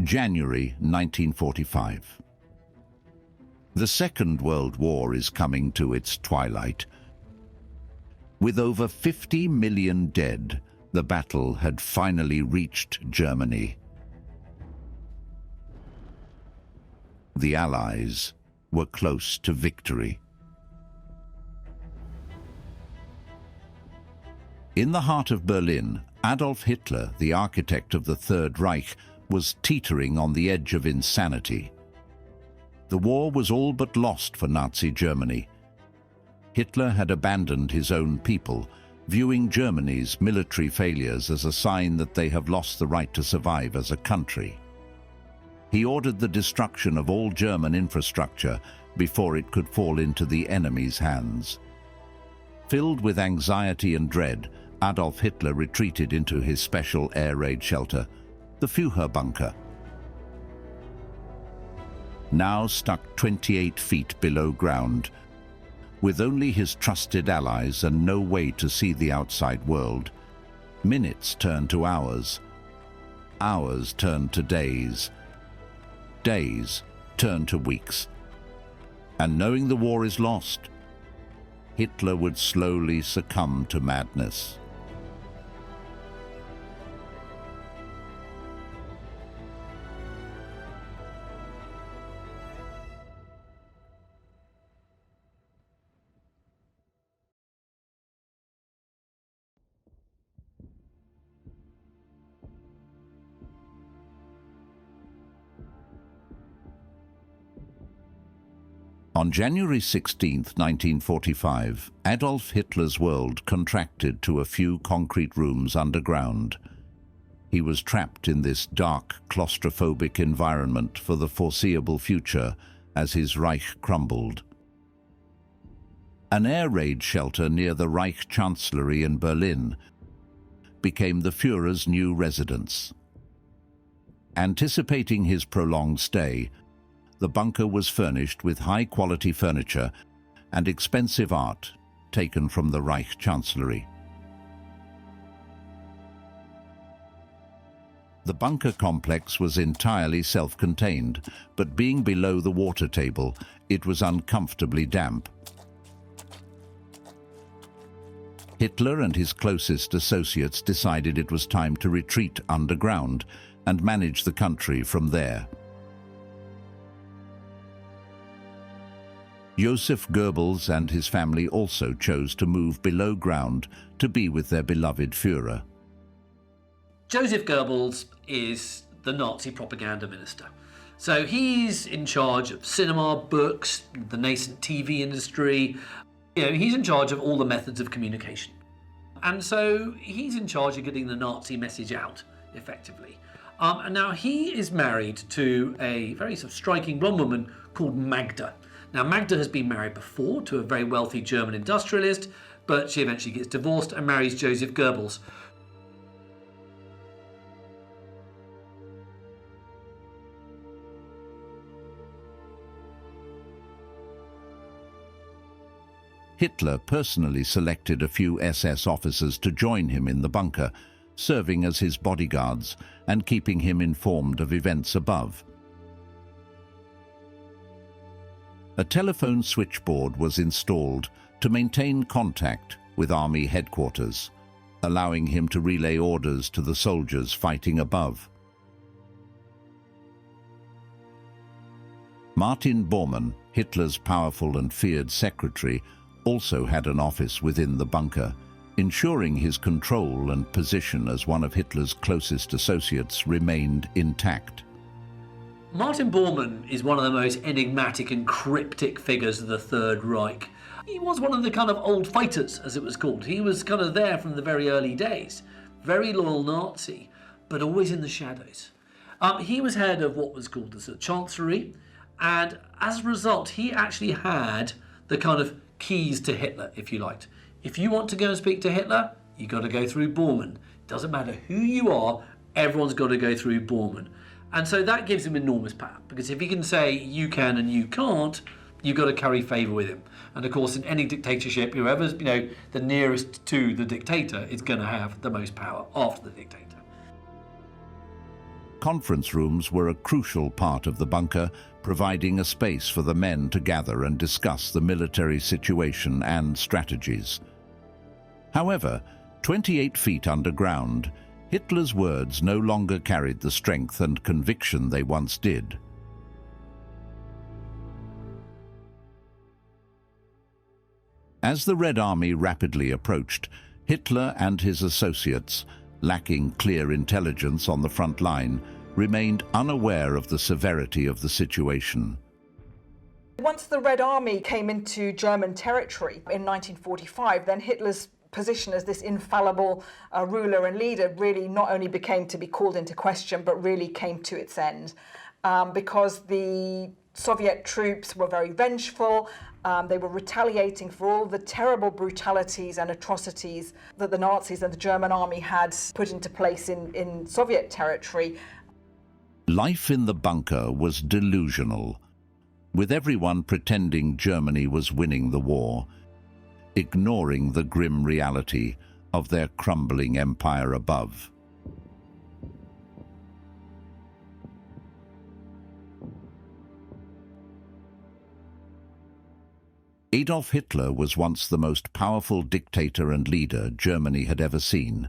January 1945. The Second World War is coming to its twilight. With over 50 million dead, the battle had finally reached Germany. The Allies were close to victory. In the heart of Berlin, Adolf Hitler, the architect of the Third Reich, was teetering on the edge of insanity. The war was all but lost for Nazi Germany. Hitler had abandoned his own people, viewing Germany's military failures as a sign that they have lost the right to survive as a country. He ordered the destruction of all German infrastructure before it could fall into the enemy's hands. Filled with anxiety and dread, Adolf Hitler retreated into his special air raid shelter, the Führerbunker. Now stuck 28 feet below ground, with only his trusted allies and no way to see the outside world, minutes turned to hours, hours turned to days, days turned to weeks. And knowing the war is lost, Hitler would slowly succumb to madness. On January 16, 1945, Adolf Hitler's world contracted to a few concrete rooms underground. He was trapped in this dark, claustrophobic environment for the foreseeable future as his Reich crumbled. An air raid shelter near the Reich Chancellery in Berlin became the Führer's new residence. Anticipating his prolonged stay, the bunker was furnished with high-quality furniture and expensive art taken from the Reich Chancellery. The bunker complex was entirely self-contained, but being below the water table, it was uncomfortably damp. Hitler and his closest associates decided it was time to retreat underground and manage the country from there. Joseph Goebbels and his family also chose to move below ground to be with their beloved Führer. Joseph Goebbels is the Nazi propaganda minister. So he's in charge of cinema, books, the nascent TV industry. He's in charge of all the methods of communication. And so he's in charge of getting the Nazi message out, effectively. And now he is married to a very sort of striking blonde woman called Magda. Now, Magda has been married before to a very wealthy German industrialist, but she eventually gets divorced and marries Joseph Goebbels. Hitler personally selected a few SS officers to join him in the bunker, serving as his bodyguards and keeping him informed of events above. A telephone switchboard was installed to maintain contact with Army headquarters, allowing him to relay orders to the soldiers fighting above. Martin Bormann, Hitler's powerful and feared secretary, also had an office within the bunker, ensuring his control and position as one of Hitler's closest associates remained intact. Martin Bormann is one of the most enigmatic and cryptic figures of the Third Reich. He was one of the kind of old fighters, as it was called. He was kind of there from the very early days. Very loyal Nazi, but always in the shadows. He was head of what was called the Chancellery, and as a result, he actually had the kind of keys to Hitler, if you liked. If you want to go and speak to Hitler, you've got to go through Bormann. Doesn't matter who you are, everyone's got to go through Bormann. And so that gives him enormous power, because if he can say you can and you can't, you've got to curry favour with him. And of course, in any dictatorship, whoever's the nearest to the dictator is going to have the most power after the dictator. Conference rooms were a crucial part of the bunker, providing a space for the men to gather and discuss the military situation and strategies. However, 28 feet underground, Hitler's words no longer carried the strength and conviction they once did. As the Red Army rapidly approached, Hitler and his associates, lacking clear intelligence on the front line, remained unaware of the severity of the situation. Once the Red Army came into German territory in 1945, then Hitler's position as this infallible ruler and leader really not only became to be called into question, but really came to its end, because the Soviet troops were very vengeful. They were retaliating for all the terrible brutalities and atrocities that the Nazis and the German army had put into place in Soviet territory. Life in the bunker was delusional, with everyone pretending Germany was winning the war, ignoring the grim reality of their crumbling empire above. Adolf Hitler was once the most powerful dictator and leader Germany had ever seen.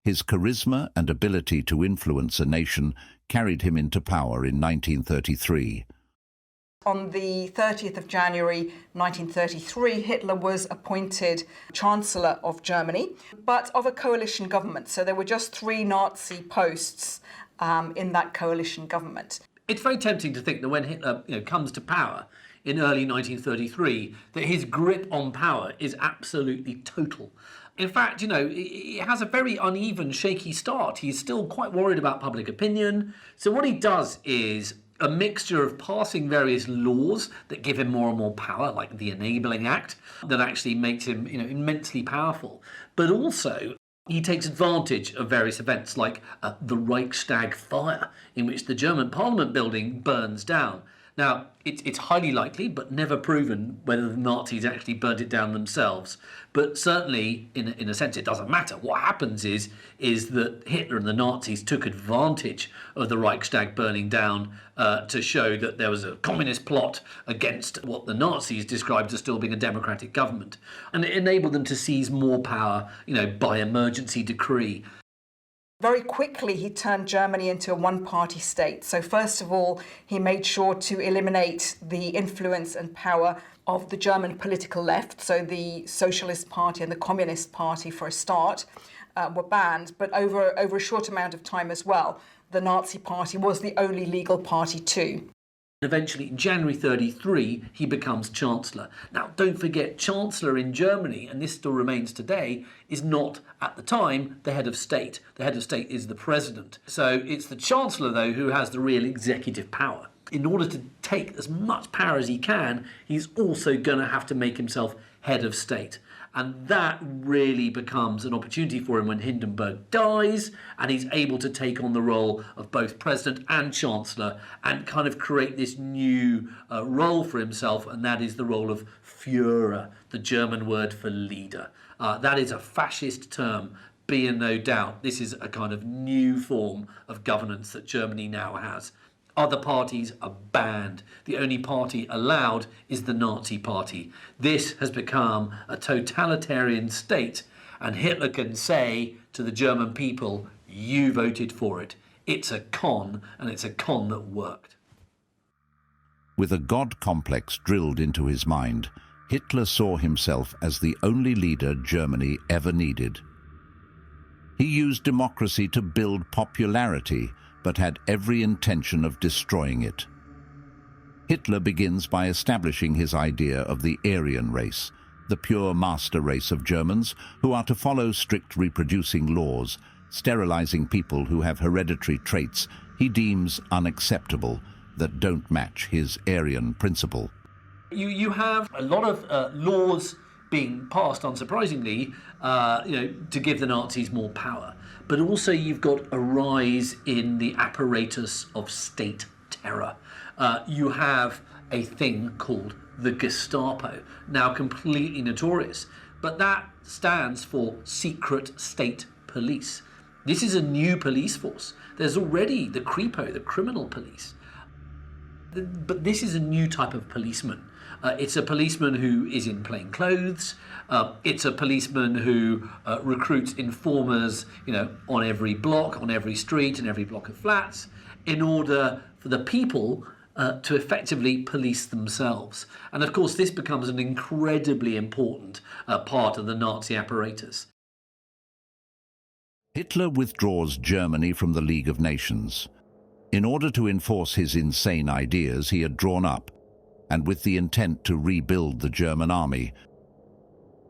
His charisma and ability to influence a nation carried him into power in 1933. On the 30th of January 1933, Hitler was appointed Chancellor of Germany, but of a coalition government. So there were just 3 Nazi posts in that coalition government. It's very tempting to think that when Hitler comes to power in early 1933, that his grip on power is absolutely total. In fact, he has a very uneven, shaky start. He's still quite worried about public opinion. So what he does is a mixture of passing various laws that give him more and more power, like the Enabling Act, that actually makes him immensely powerful. But also, he takes advantage of various events like the Reichstag fire, in which the German Parliament building burns down. Now, it's highly likely, but never proven, whether the Nazis actually burnt it down themselves. But certainly, in a sense, it doesn't matter. What happens is that Hitler and the Nazis took advantage of the Reichstag burning down to show that there was a communist plot against what the Nazis described as still being a democratic government. And it enabled them to seize more power, by emergency decree. Very quickly, he turned Germany into a one-party state. So first of all, he made sure to eliminate the influence and power of the German political left. So the Socialist Party and the Communist Party, for a start, were banned. But over a short amount of time as well, the Nazi Party was the only legal party too. Eventually, in January 1933, he becomes Chancellor. Now, don't forget, Chancellor in Germany, and this still remains today, is not, at the time, the head of state. The head of state is the president. So it's the Chancellor, though, who has the real executive power. In order to take as much power as he can, he's also going to have to make himself head of state. And that really becomes an opportunity for him when Hindenburg dies, and he's able to take on the role of both president and chancellor and kind of create this new role for himself, and that is the role of Führer, the German word for leader. That is a fascist term, be in no doubt. This is a kind of new form of governance that Germany now has. Other parties are banned. The only party allowed is the Nazi Party. This has become a totalitarian state, and Hitler can say to the German people, you voted for it. It's a con, and it's a con that worked. With a God complex drilled into his mind, Hitler saw himself as the only leader Germany ever needed. He used democracy to build popularity, but had every intention of destroying it. Hitler begins by establishing his idea of the Aryan race, the pure master race of Germans who are to follow strict reproducing laws, sterilizing people who have hereditary traits he deems unacceptable that don't match his Aryan principle. You have a lot of laws being passed, unsurprisingly, to give the Nazis more power. But also you've got a rise in the apparatus of state terror. You have a thing called the Gestapo, now completely notorious, but that stands for secret state police. This is a new police force. There's already the Kripo, the criminal police. But this is a new type of policeman. It's a policeman who is in plain clothes. It's a policeman who recruits informers, on every block, on every street, and every block of flats, in order for the people to effectively police themselves. And of course, this becomes an incredibly important part of the Nazi apparatus. Hitler withdraws Germany from the League of Nations. In order to enforce his insane ideas he had drawn up, and with the intent to rebuild the German army.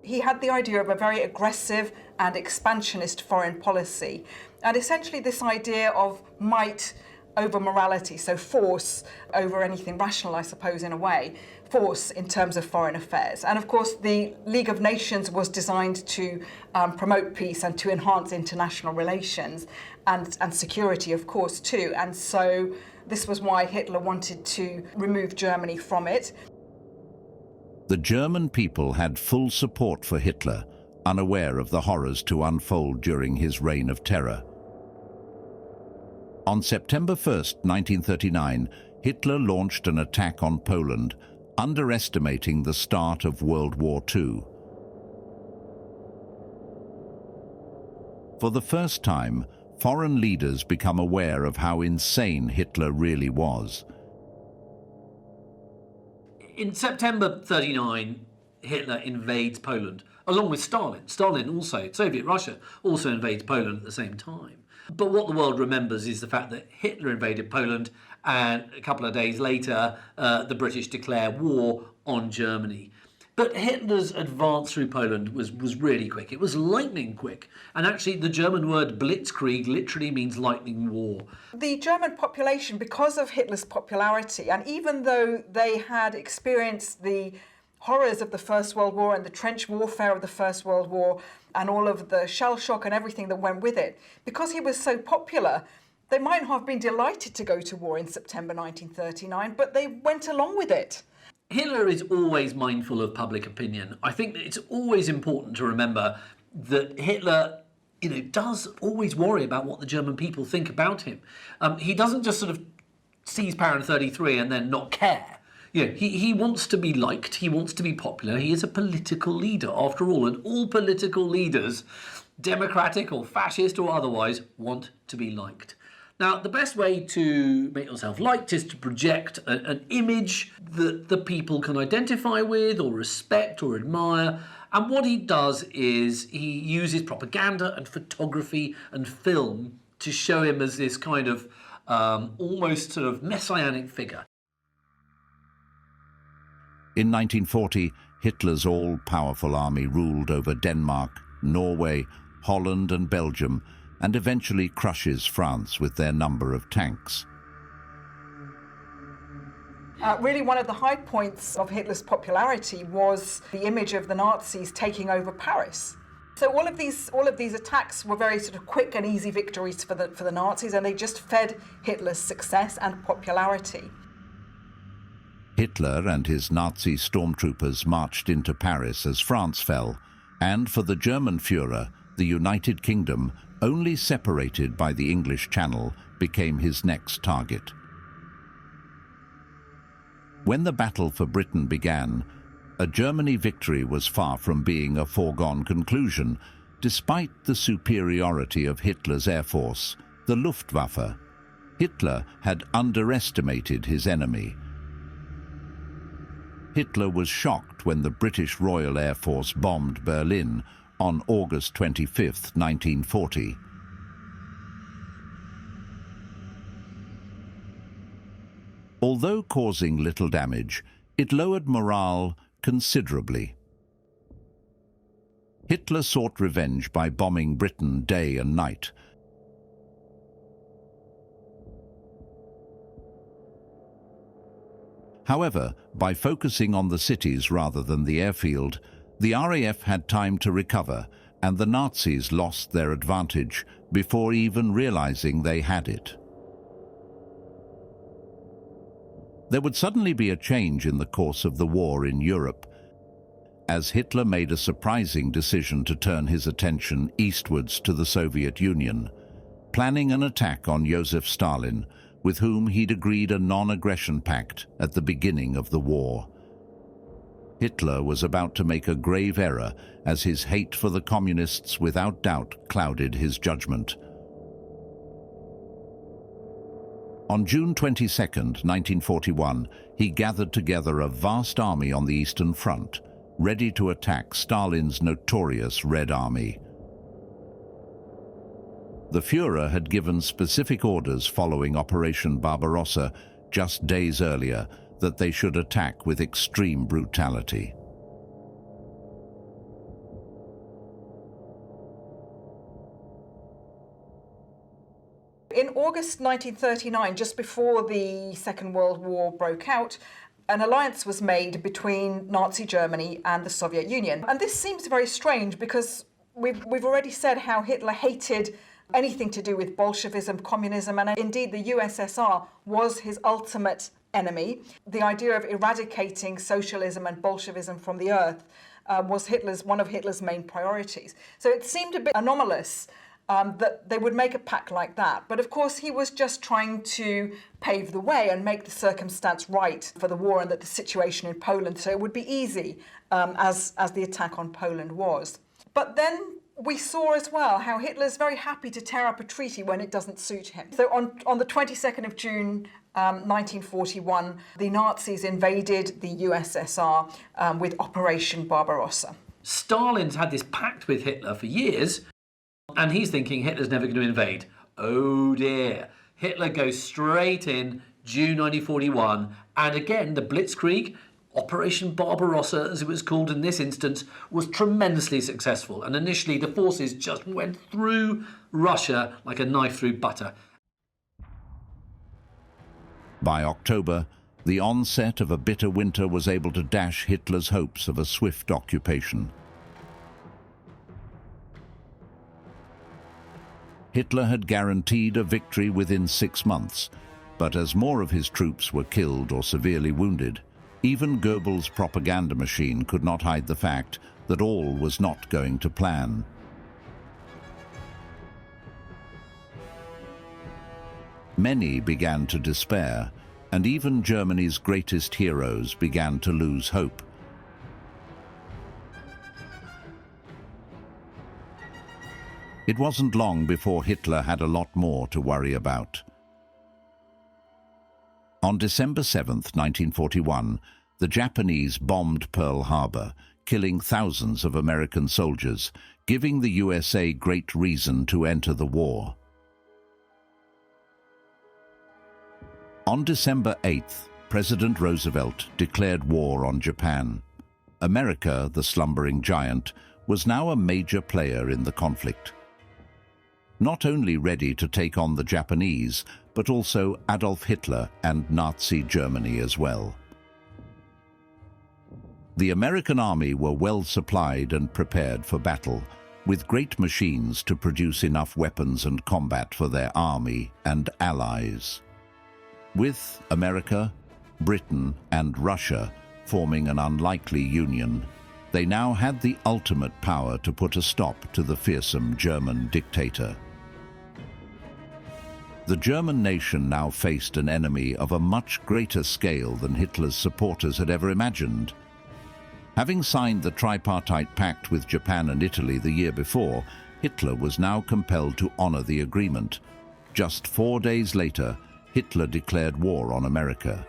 He had the idea of a very aggressive and expansionist foreign policy, and essentially this idea of might over morality, so force over anything rational, I suppose, in a way, force in terms of foreign affairs. And of course, the League of Nations was designed to promote peace and to enhance international relations and security, of course, too. And so this was why Hitler wanted to remove Germany from it. The German people had full support for Hitler, unaware of the horrors to unfold during his reign of terror. On September 1st, 1939, Hitler launched an attack on Poland, underestimating the start of World War II. For the first time, foreign leaders become aware of how insane Hitler really was. In September 1939, Hitler invades Poland, along with Stalin. Soviet Russia also invades Poland at the same time. But what the world remembers is the fact that Hitler invaded Poland, and a couple of days later, the British declare war on Germany. But Hitler's advance through Poland was really quick. It was lightning quick. And actually, the German word blitzkrieg literally means lightning war. The German population, because of Hitler's popularity, and even though they had experienced the horrors of the First World War and the trench warfare of the First World War and all of the shell shock and everything that went with it, because he was so popular, they might have been delighted to go to war in September 1939, but they went along with it. Hitler is always mindful of public opinion. I think that it's always important to remember that Hitler, does always worry about what the German people think about him. He doesn't just sort of seize power in 1933 and then not care. He wants to be liked, he wants to be popular, he is a political leader after all, and all political leaders, democratic or fascist or otherwise, want to be liked. Now, the best way to make yourself liked is to project an image that the people can identify with or respect or admire. And what he does is he uses propaganda and photography and film to show him as this kind of almost sort of messianic figure. In 1940, Hitler's all-powerful army ruled over Denmark, Norway, Holland and Belgium, and eventually crushes France with their number of tanks. Really, one of the high points of Hitler's popularity was the image of the Nazis taking over Paris. So all of these attacks were very sort of quick and easy victories for the Nazis, and they just fed Hitler's success and popularity. Hitler and his Nazi stormtroopers marched into Paris as France fell, and for the German Führer, the United Kingdom, only separated by the English Channel, became his next target. When the battle for Britain began, a Germany victory was far from being a foregone conclusion, despite the superiority of Hitler's air force, the Luftwaffe. Hitler had underestimated his enemy. Hitler was shocked when the British Royal Air Force bombed Berlin on August 25, 1940. Although causing little damage, it lowered morale considerably. Hitler sought revenge by bombing Britain day and night. However, by focusing on the cities rather than the airfield, the RAF had time to recover, and the Nazis lost their advantage before even realizing they had it. There would suddenly be a change in the course of the war in Europe, as Hitler made a surprising decision to turn his attention eastwards to the Soviet Union. planning an attack on Joseph Stalin, with whom he'd agreed a non-aggression pact at the beginning of the war. Hitler was about to make a grave error, as his hate for the communists without doubt clouded his judgment. On June 22, 1941, he gathered together a vast army on the Eastern Front, ready to attack Stalin's notorious Red Army. The Führer had given specific orders following Operation Barbarossa just days earlier that they should attack with extreme brutality. In August 1939, just before the Second World War broke out, an alliance was made between Nazi Germany and the Soviet Union. And this seems very strange because we've already said how Hitler hated anything to do with Bolshevism, communism, and indeed the USSR was his ultimate enemy. The idea of eradicating socialism and Bolshevism from the earth was one of Hitler's main priorities. So it seemed a bit anomalous that they would make a pact like that. But of course, he was just trying to pave the way and make the circumstance right for the war and the situation in Poland, so it would be easy, as the attack on Poland was. But then we saw as well how Hitler's very happy to tear up a treaty when it doesn't suit him. So on the 22nd of June 1941, the Nazis invaded the USSR with Operation Barbarossa. Stalin's had this pact with Hitler for years, and he's thinking Hitler's never going to invade. Oh dear. Hitler goes straight in, June 1941, and again the Blitzkrieg, Operation Barbarossa, as it was called in this instance, was tremendously successful. And initially the forces just went through Russia like a knife through butter. By October, the onset of a bitter winter was able to dash Hitler's hopes of a swift occupation. Hitler had guaranteed a victory within 6 months, but as more of his troops were killed or severely wounded, even Goebbels' propaganda machine could not hide the fact that all was not going to plan. Many began to despair, and even Germany's greatest heroes began to lose hope. It wasn't long before Hitler had a lot more to worry about. On December 7th, 1941, the Japanese bombed Pearl Harbor, killing thousands of American soldiers, giving the USA great reason to enter the war. On December 8th, President Roosevelt declared war on Japan. America, the slumbering giant, was now a major player in the conflict. Not only ready to take on the Japanese, but also Adolf Hitler and Nazi Germany as well. The American army were well supplied and prepared for battle, with great machines to produce enough weapons and combat for their army and allies. With America, Britain, and Russia forming an unlikely union, they now had the ultimate power to put a stop to the fearsome German dictator. The German nation now faced an enemy of a much greater scale than Hitler's supporters had ever imagined. Having signed the tripartite pact with Japan and Italy the year before, Hitler was now compelled to honor the agreement. Just 4 days later, Hitler declared war on America.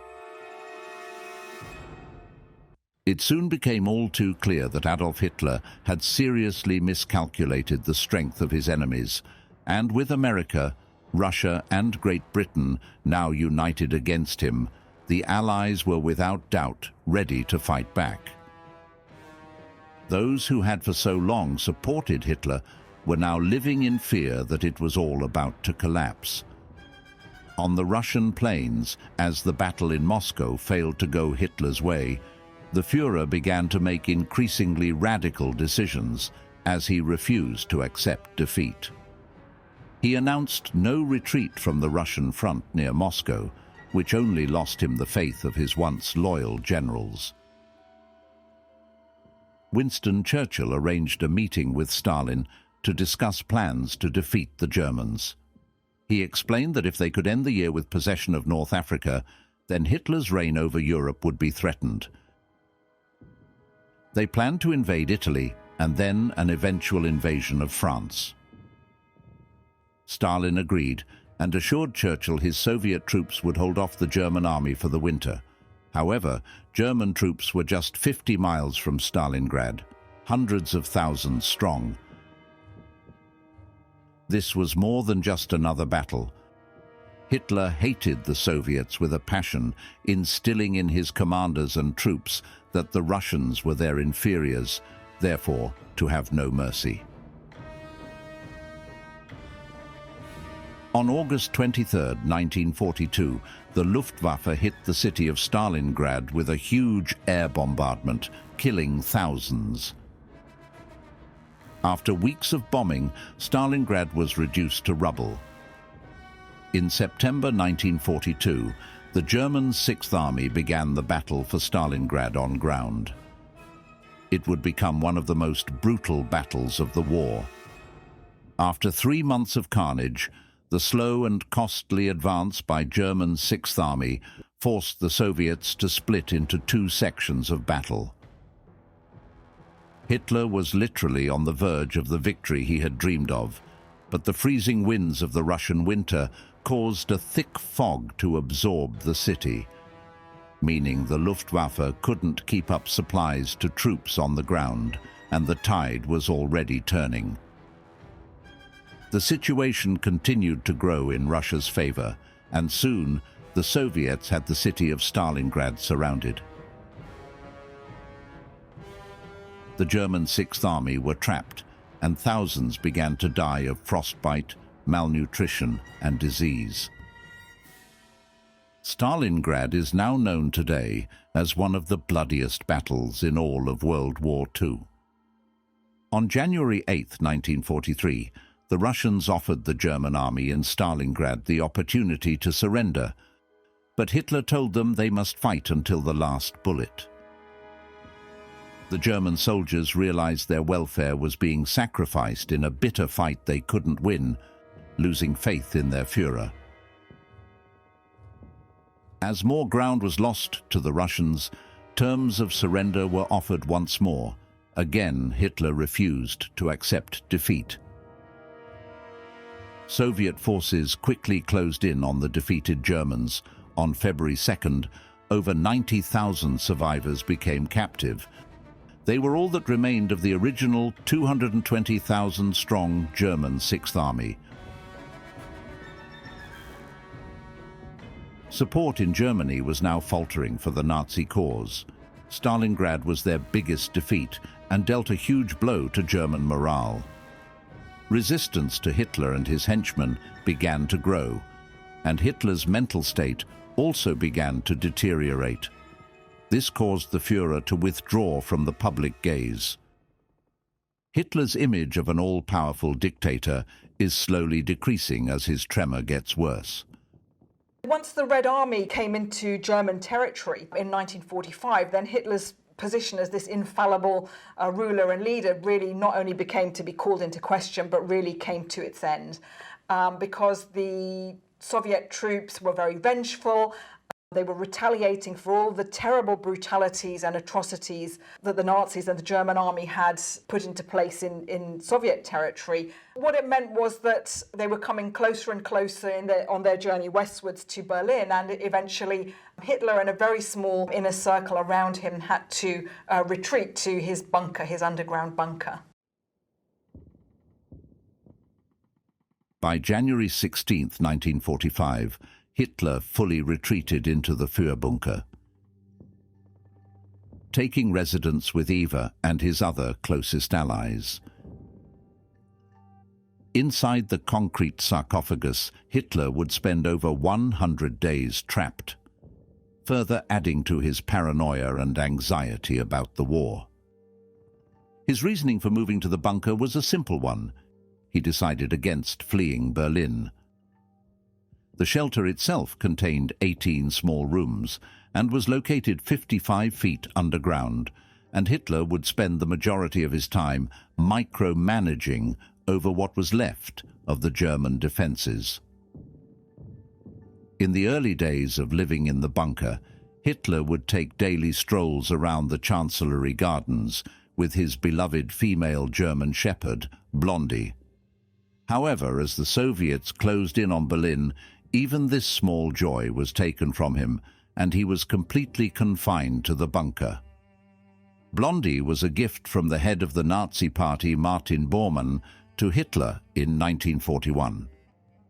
It soon became all too clear that Adolf Hitler had seriously miscalculated the strength of his enemies, and with America, Russia and Great Britain now united against him, the Allies were without doubt ready to fight back. Those who had for so long supported Hitler were now living in fear that it was all about to collapse. On the Russian plains, as the battle in Moscow failed to go Hitler's way, the Führer began to make increasingly radical decisions as he refused to accept defeat. He announced no retreat from the Russian front near Moscow, which only lost him the faith of his once loyal generals. Winston Churchill arranged a meeting with Stalin to discuss plans to defeat the Germans. He explained that if they could end the year with possession of North Africa, then Hitler's reign over Europe would be threatened. They planned to invade Italy and then an eventual invasion of France. Stalin agreed and assured Churchill his Soviet troops would hold off the German army for the winter. However, German troops were just 50 miles from Stalingrad, hundreds of thousands strong. This was more than just another battle. Hitler hated the Soviets with a passion, instilling in his commanders and troops that the Russians were their inferiors, therefore to have no mercy. On August 23, 1942, the Luftwaffe hit the city of Stalingrad with a huge air bombardment, killing thousands. After weeks of bombing, Stalingrad was reduced to rubble. In September 1942, the German Sixth Army began the battle for Stalingrad on ground. It would become one of the most brutal battles of the war. After 3 months of carnage, the slow and costly advance by German Sixth Army forced the Soviets to split into 2 sections of battle. Hitler was literally on the verge of the victory he had dreamed of, but the freezing winds of the Russian winter caused a thick fog to absorb the city, meaning the Luftwaffe couldn't keep up supplies to troops on the ground, and the tide was already turning. The situation continued to grow in Russia's favor, and soon the Soviets had the city of Stalingrad surrounded. The German Sixth Army were trapped, and thousands began to die of frostbite, malnutrition, and disease. Stalingrad is now known today as one of the bloodiest battles in all of World War II. On January 8, 1943, the Russians offered the German army in Stalingrad the opportunity to surrender, but Hitler told them they must fight until the last bullet. The German soldiers realized their welfare was being sacrificed in a bitter fight they couldn't win, losing faith in their Führer. As more ground was lost to the Russians, terms of surrender were offered once more. Again, Hitler refused to accept defeat. Soviet forces quickly closed in on the defeated Germans. On February 2nd, over 90,000 survivors became captive. They were all that remained of the original 220,000-strong German Sixth Army. Support in Germany was now faltering for the Nazi cause. Stalingrad was their biggest defeat and dealt a huge blow to German morale. Resistance to Hitler and his henchmen began to grow, and Hitler's mental state also began to deteriorate. This caused the Führer to withdraw from the public gaze. Hitler's image of an all-powerful dictator is slowly decreasing as his tremor gets worse. Once the Red Army came into German territory in 1945, then Hitler's position as this infallible ruler and leader really not only became to be called into question, but really came to its end, because the Soviet troops were very vengeful. They were retaliating for all the terrible brutalities and atrocities that the Nazis and the German army had put into place in Soviet territory. What it meant was that they were coming closer and closer on their journey westwards to Berlin, and eventually Hitler and a very small inner circle around him had to retreat to his bunker, his underground bunker. By January 16, 1945, Hitler fully retreated into the Führerbunker, taking residence with Eva and his other closest allies. Inside the concrete sarcophagus, Hitler would spend over 100 days trapped, further adding to his paranoia and anxiety about the war. His reasoning for moving to the bunker was a simple one. He decided against fleeing Berlin. The shelter itself contained 18 small rooms and was located 55 feet underground, and Hitler would spend the majority of his time micromanaging over what was left of the German defenses. In the early days of living in the bunker, Hitler would take daily strolls around the Chancellery Gardens with his beloved female German shepherd, Blondie. However, as the Soviets closed in on Berlin, even this small joy was taken from him, and he was completely confined to the bunker. Blondie was a gift from the head of the Nazi Party, Martin Bormann, to Hitler in 1941.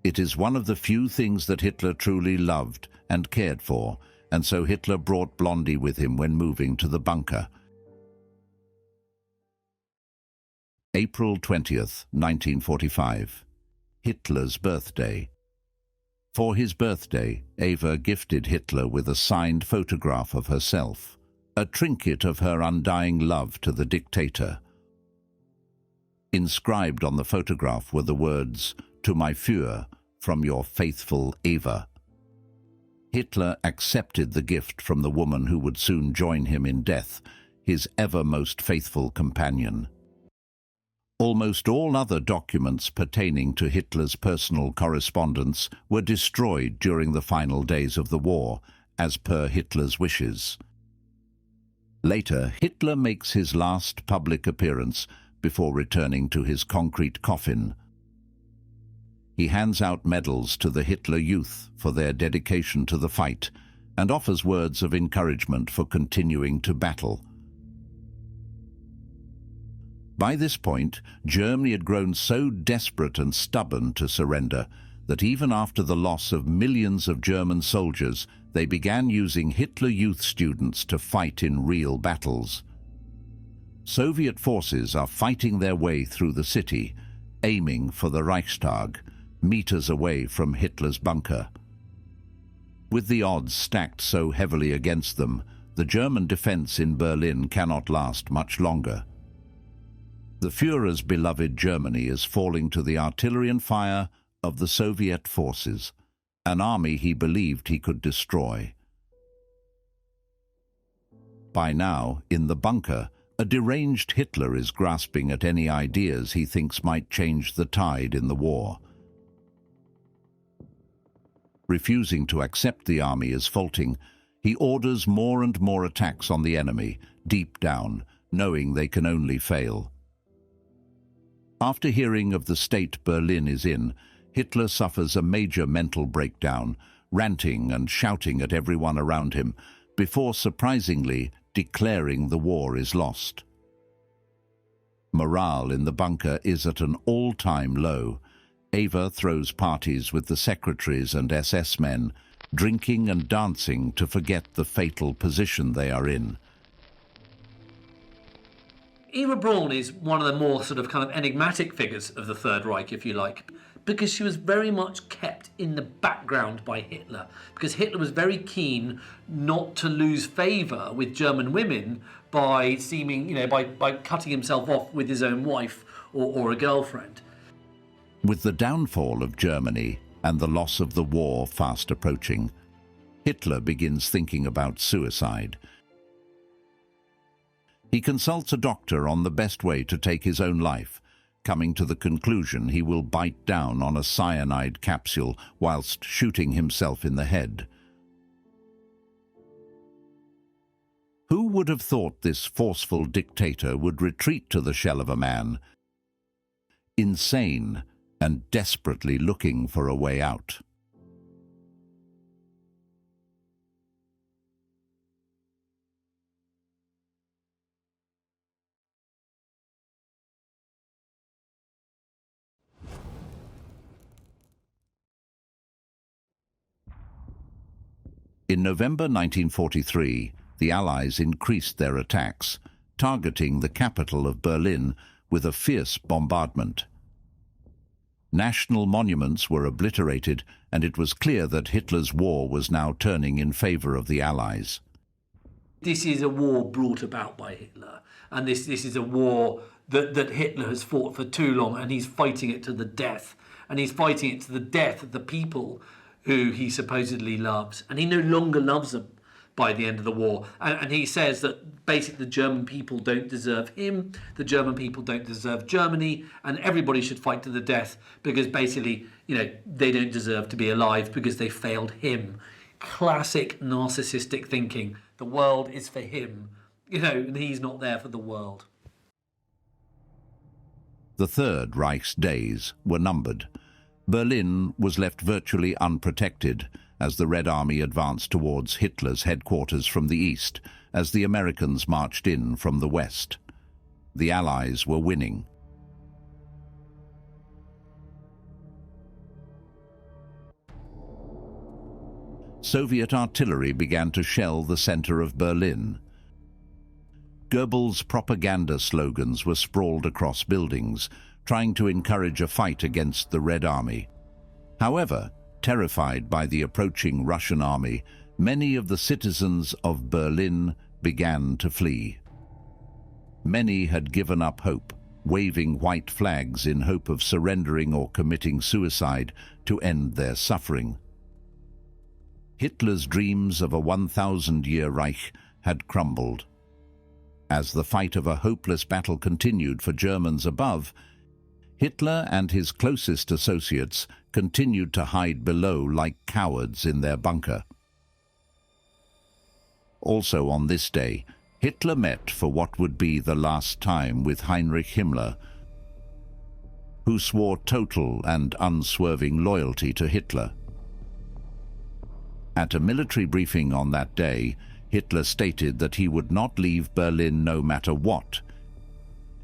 It is one of the few things that Hitler truly loved and cared for, and so Hitler brought Blondie with him when moving to the bunker. April 20th, 1945. Hitler's birthday. For his birthday, Eva gifted Hitler with a signed photograph of herself, a trinket of her undying love to the dictator. Inscribed on the photograph were the words, "To my Führer, from your faithful Eva." Hitler accepted the gift from the woman who would soon join him in death, his ever most faithful companion. Almost all other documents pertaining to Hitler's personal correspondence were destroyed during the final days of the war, as per Hitler's wishes. Later, Hitler makes his last public appearance before returning to his concrete coffin. He hands out medals to the Hitler Youth for their dedication to the fight and offers words of encouragement for continuing to battle. By this point, Germany had grown so desperate and stubborn to surrender that even after the loss of millions of German soldiers, they began using Hitler Youth students to fight in real battles. Soviet forces are fighting their way through the city, aiming for the Reichstag, meters away from Hitler's bunker. With the odds stacked so heavily against them, the German defense in Berlin cannot last much longer. The Führer's beloved Germany is falling to the artillery and fire of the Soviet forces, an army he believed he could destroy. By now, in the bunker, a deranged Hitler is grasping at any ideas he thinks might change the tide in the war. Refusing to accept the army as faulting, he orders more and more attacks on the enemy, deep down, knowing they can only fail. After hearing of the state Berlin is in, Hitler suffers a major mental breakdown, ranting and shouting at everyone around him, before surprisingly declaring the war is lost. Morale in the bunker is at an all-time low. Eva throws parties with the secretaries and SS men, drinking and dancing to forget the fatal position they are in. Eva Braun is one of the more sort of kind of enigmatic figures of the Third Reich, if you like, because she was very much kept in the background by Hitler, because Hitler was very keen not to lose favour with German women by seeming, by cutting himself off with his own wife or a girlfriend. With the downfall of Germany and the loss of the war fast approaching, Hitler begins thinking about suicide. He consults a doctor on the best way to take his own life, coming to the conclusion he will bite down on a cyanide capsule whilst shooting himself in the head. Who would have thought this forceful dictator would retreat to the shell of a man, insane and desperately looking for a way out? In November 1943, the Allies increased their attacks, targeting the capital of Berlin with a fierce bombardment. National monuments were obliterated, and it was clear that Hitler's war was now turning in favor of the Allies. This is a war brought about by Hitler, and this is a war that Hitler has fought for too long, and he's fighting it to the death. And he's fighting it to the death of the people who he supposedly loves, and he no longer loves them by the end of the war. And he says that basically the German people don't deserve him, the German people don't deserve Germany, and everybody should fight to the death because basically, they don't deserve to be alive because they failed him. Classic narcissistic thinking. The world is for him, and he's not there for the world. The Third Reich's days were numbered. Berlin was left virtually unprotected as the Red Army advanced towards Hitler's headquarters from the east, as the Americans marched in from the west. The Allies were winning. Soviet artillery began to shell the center of Berlin. Goebbels' propaganda slogans were sprawled across buildings, trying to encourage a fight against the Red Army. However, terrified by the approaching Russian army, many of the citizens of Berlin began to flee. Many had given up hope, waving white flags in hope of surrendering or committing suicide to end their suffering. Hitler's dreams of a 1,000-year Reich had crumbled. As the fight of a hopeless battle continued for Germans above, Hitler and his closest associates continued to hide below like cowards in their bunker. Also on this day, Hitler met for what would be the last time with Heinrich Himmler, who swore total and unswerving loyalty to Hitler. At a military briefing on that day, Hitler stated that he would not leave Berlin no matter what,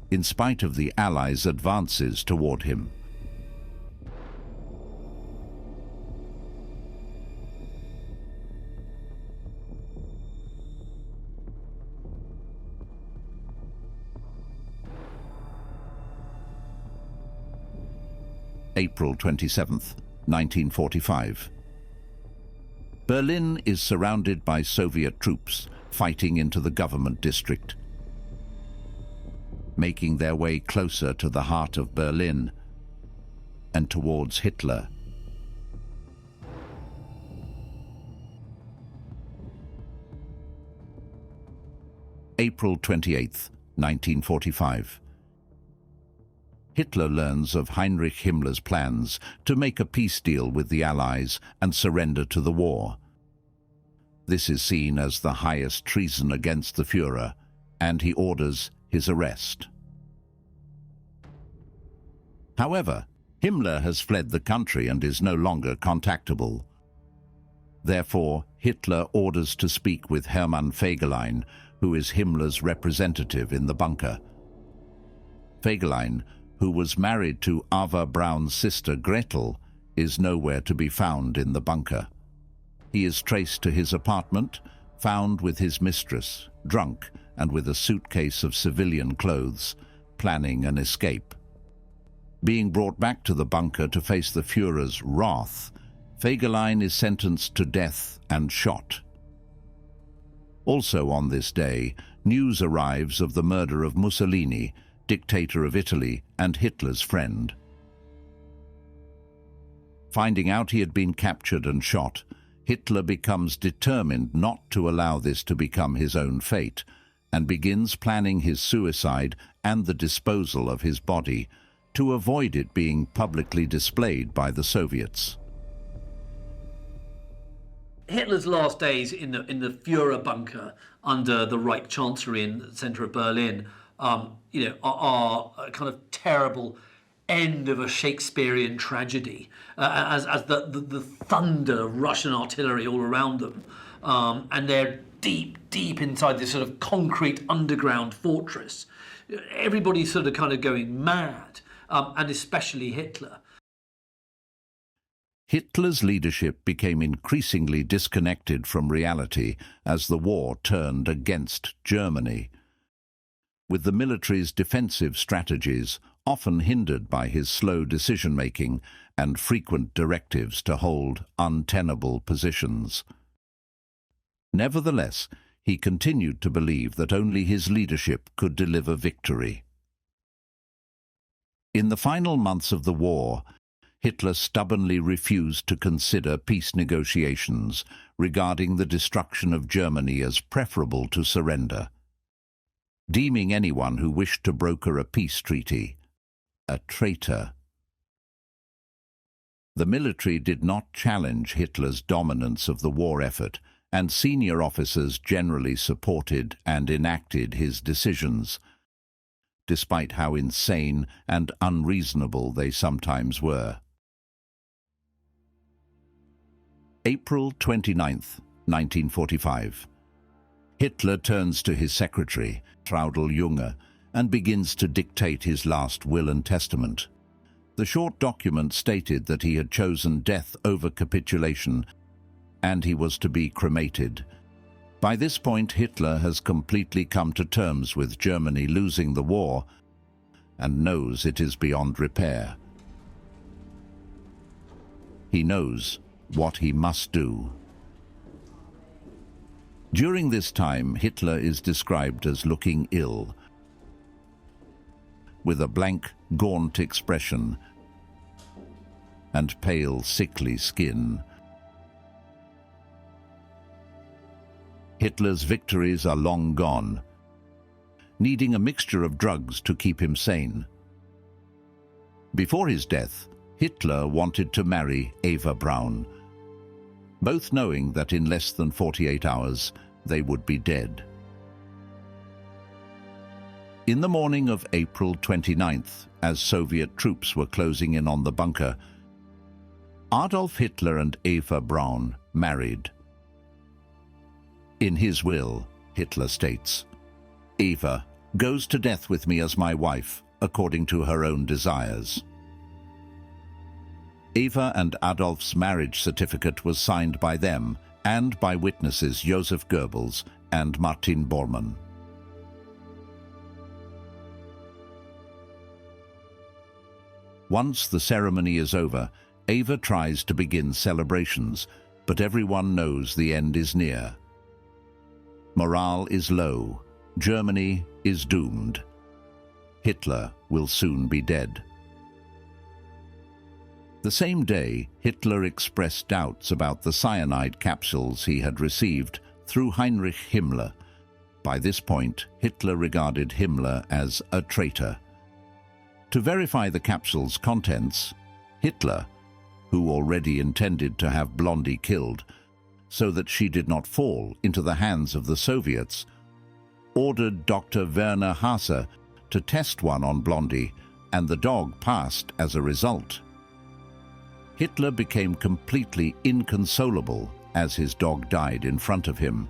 in spite of the Allies' advances toward him. April 27th, 1945. Berlin is surrounded by Soviet troops fighting into the government district. Making their way closer to the heart of Berlin and towards Hitler. April 28th, 1945. Hitler learns of Heinrich Himmler's plans to make a peace deal with the Allies and surrender to the war. This is seen as the highest treason against the Führer, and he orders his arrest. However, Himmler has fled the country and is no longer contactable. Therefore, Hitler orders to speak with Hermann Fegelein, who is Himmler's representative in the bunker. Fegelein, who was married to Ava Braun's sister Gretel, is nowhere to be found in the bunker. He is traced to his apartment, found with his mistress, drunk and with a suitcase of civilian clothes, planning an escape. Being brought back to the bunker to face the Führer's wrath, Fegelein is sentenced to death and shot. Also on this day, news arrives of the murder of Mussolini, dictator of Italy and Hitler's friend. Finding out he had been captured and shot, Hitler becomes determined not to allow this to become his own fate, and begins planning his suicide and the disposal of his body, to avoid it being publicly displayed by the Soviets. Hitler's last days in the Führerbunker under the Reich Chancellery in the centre of Berlin are a kind of terrible end of a Shakespearean tragedy, as the thunder of Russian artillery all around them, and they're deep inside this sort of concrete underground fortress. Everybody's sort of kind of going mad, and especially Hitler. Hitler's leadership became increasingly disconnected from reality as the war turned against Germany, with the military's defensive strategies often hindered by his slow decision-making and frequent directives to hold untenable positions. Nevertheless, he continued to believe that only his leadership could deliver victory. In the final months of the war, Hitler stubbornly refused to consider peace negotiations, regarding the destruction of Germany as preferable to surrender, deeming anyone who wished to broker a peace treaty a traitor. The military did not challenge Hitler's dominance of the war effort, and senior officers generally supported and enacted his decisions, despite how insane and unreasonable they sometimes were. April 29th, 1945. Hitler turns to his secretary, Traudl Junge, and begins to dictate his last will and testament. The short document stated that he had chosen death over capitulation, and he was to be cremated. By this point, Hitler has completely come to terms with Germany losing the war and knows it is beyond repair. He knows what he must do. During this time, Hitler is described as looking ill, with a blank, gaunt expression and pale, sickly skin. Hitler's victories are long gone, needing a mixture of drugs to keep him sane. Before his death, Hitler wanted to marry Eva Braun, both knowing that in less than 48 hours they would be dead. In the morning of April 29th, as Soviet troops were closing in on the bunker, Adolf Hitler and Eva Braun married. In his will, Hitler states, "Eva goes to death with me as my wife, according to her own desires." Eva and Adolf's marriage certificate was signed by them and by witnesses Joseph Goebbels and Martin Bormann. Once the ceremony is over, Eva tries to begin celebrations, but everyone knows the end is near. Morale is low. Germany is doomed. Hitler will soon be dead. The same day, Hitler expressed doubts about the cyanide capsules he had received through Heinrich Himmler. By this point, Hitler regarded Himmler as a traitor. To verify the capsule's contents, Hitler, who already intended to have Blondie killed so that she did not fall into the hands of the Soviets, ordered Dr. Werner Haase to test one on Blondie, and the dog passed as a result. Hitler became completely inconsolable as his dog died in front of him.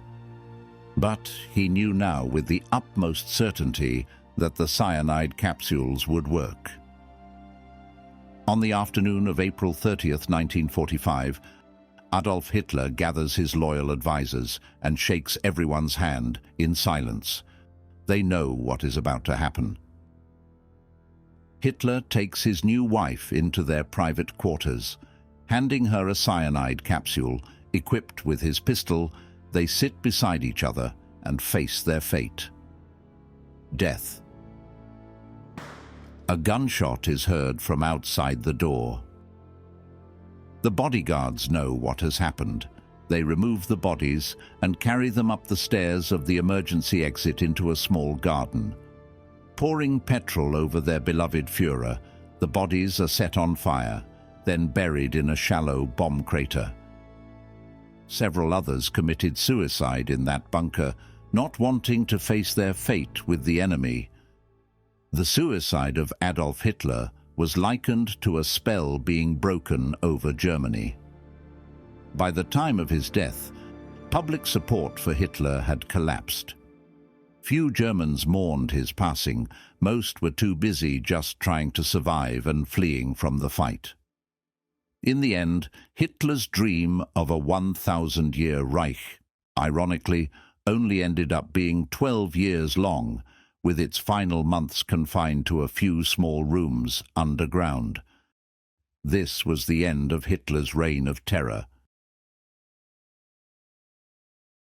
But he knew now with the utmost certainty that the cyanide capsules would work. On the afternoon of April 30th, 1945, Adolf Hitler gathers his loyal advisors and shakes everyone's hand in silence. They know what is about to happen. Hitler takes his new wife into their private quarters. Handing her a cyanide capsule, equipped with his pistol, they sit beside each other and face their fate. Death. A gunshot is heard from outside the door. The bodyguards know what has happened. They remove the bodies and carry them up the stairs of the emergency exit into a small garden. Pouring petrol over their beloved Führer, the bodies are set on fire, then buried in a shallow bomb crater. Several others committed suicide in that bunker, not wanting to face their fate with the enemy. The suicide of Adolf Hitler was likened to a spell being broken over Germany. By the time of his death, public support for Hitler had collapsed. Few Germans mourned his passing. Most were too busy just trying to survive and fleeing from the fight. In the end, Hitler's dream of a 1,000-year Reich, ironically, only ended up being 12 years long, with its final months confined to a few small rooms underground. This was the end of Hitler's reign of terror.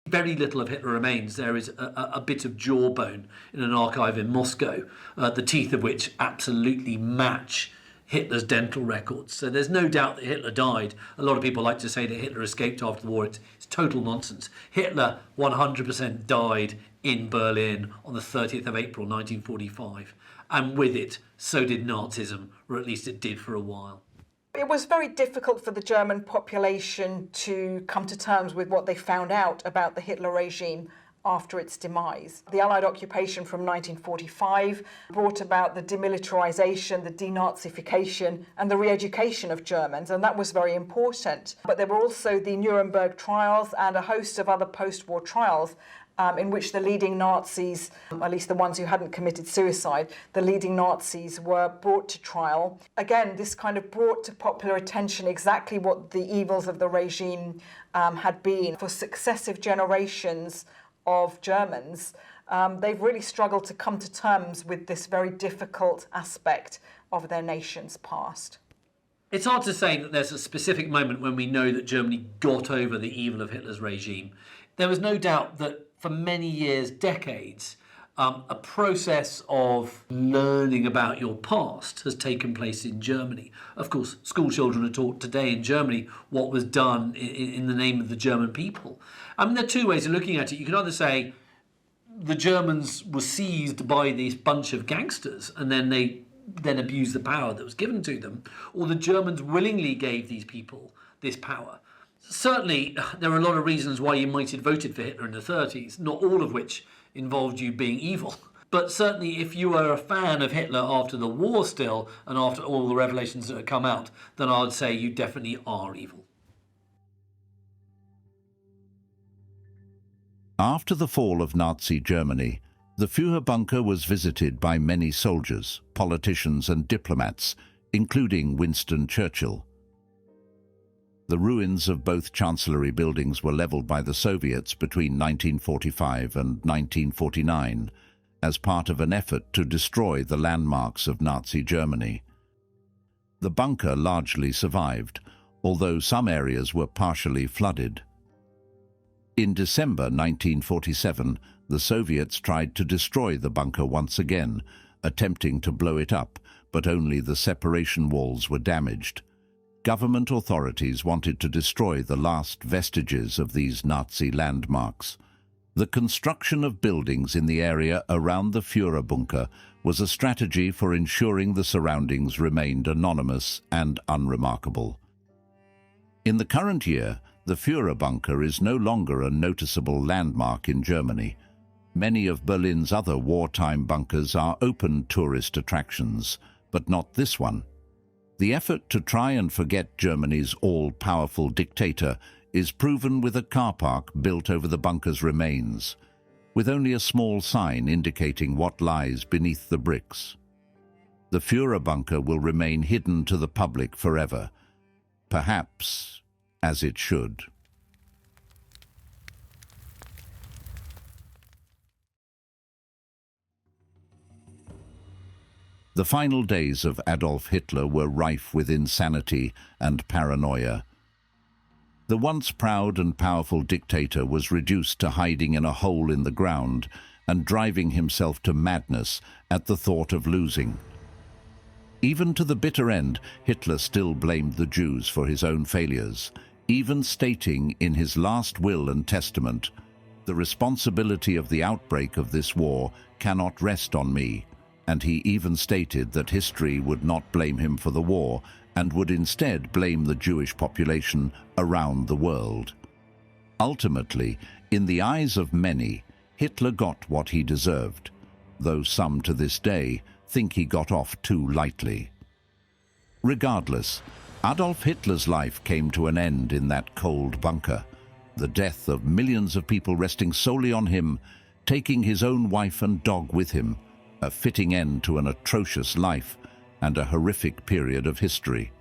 Very little of Hitler remains. There is a bit of jawbone in an archive in Moscow, the teeth of which absolutely match Hitler's dental records. So there's no doubt that Hitler died. A lot of people like to say that Hitler escaped after the war. It's total nonsense. Hitler 100% died in Berlin on the 30th of April 1945. And with it, so did Nazism, or at least it did for a while. It was very difficult for the German population to come to terms with what they found out about the Hitler regime after its demise. The Allied occupation from 1945 brought about the demilitarization, the denazification, and the re-education of Germans, and that was very important. But there were also the Nuremberg trials and a host of other post-war trials in which the leading Nazis, at least the ones who hadn't committed suicide, the leading Nazis were brought to trial. Again, this kind of brought to popular attention exactly what the evils of the regime had been. For successive generations of Germans, they've really struggled to come to terms with this very difficult aspect of their nation's past. It's hard to say that there's a specific moment when we know that Germany got over the evil of Hitler's regime. There was no doubt that for many years, decades, a process of learning about your past has taken place in Germany. Of course, school children are taught today in Germany what was done in the name of the German people. I mean, there are two ways of looking at it. You can either say the Germans were seized by this bunch of gangsters and then they abused the power that was given to them, or the Germans willingly gave these people this power. Certainly, there are a lot of reasons why you might have voted for Hitler in the 30s, not all of which involved you being evil. But certainly, if you were a fan of Hitler after the war still, and after all the revelations that have come out, then I would say you definitely are evil. After the fall of Nazi Germany, the Führerbunker was visited by many soldiers, politicians and diplomats, including Winston Churchill. The ruins of both chancellery buildings were leveled by the Soviets between 1945 and 1949 as part of an effort to destroy the landmarks of Nazi Germany. The bunker largely survived, although some areas were partially flooded. In December 1947, the Soviets tried to destroy the bunker once again, attempting to blow it up, but only the separation walls were damaged. Government authorities wanted to destroy the last vestiges of these Nazi landmarks. The construction of buildings in the area around the Führerbunker was a strategy for ensuring the surroundings remained anonymous and unremarkable. In the current year, the Führerbunker is no longer a noticeable landmark in Germany. Many of Berlin's other wartime bunkers are open tourist attractions, but not this one. The effort to try and forget Germany's all-powerful dictator is proven with a car park built over the bunker's remains, with only a small sign indicating what lies beneath the bricks. The Führerbunker will remain hidden to the public forever, perhaps as it should. The final days of Adolf Hitler were rife with insanity and paranoia. The once proud and powerful dictator was reduced to hiding in a hole in the ground and driving himself to madness at the thought of losing. Even to the bitter end, Hitler still blamed the Jews for his own failures, even stating in his last will and testament, "The responsibility of the outbreak of this war cannot rest on me." And he even stated that history would not blame him for the war and would instead blame the Jewish population around the world. Ultimately, in the eyes of many, Hitler got what he deserved, though some to this day think he got off too lightly. Regardless, Adolf Hitler's life came to an end in that cold bunker, the death of millions of people resting solely on him, taking his own wife and dog with him, a fitting end to an atrocious life and a horrific period of history.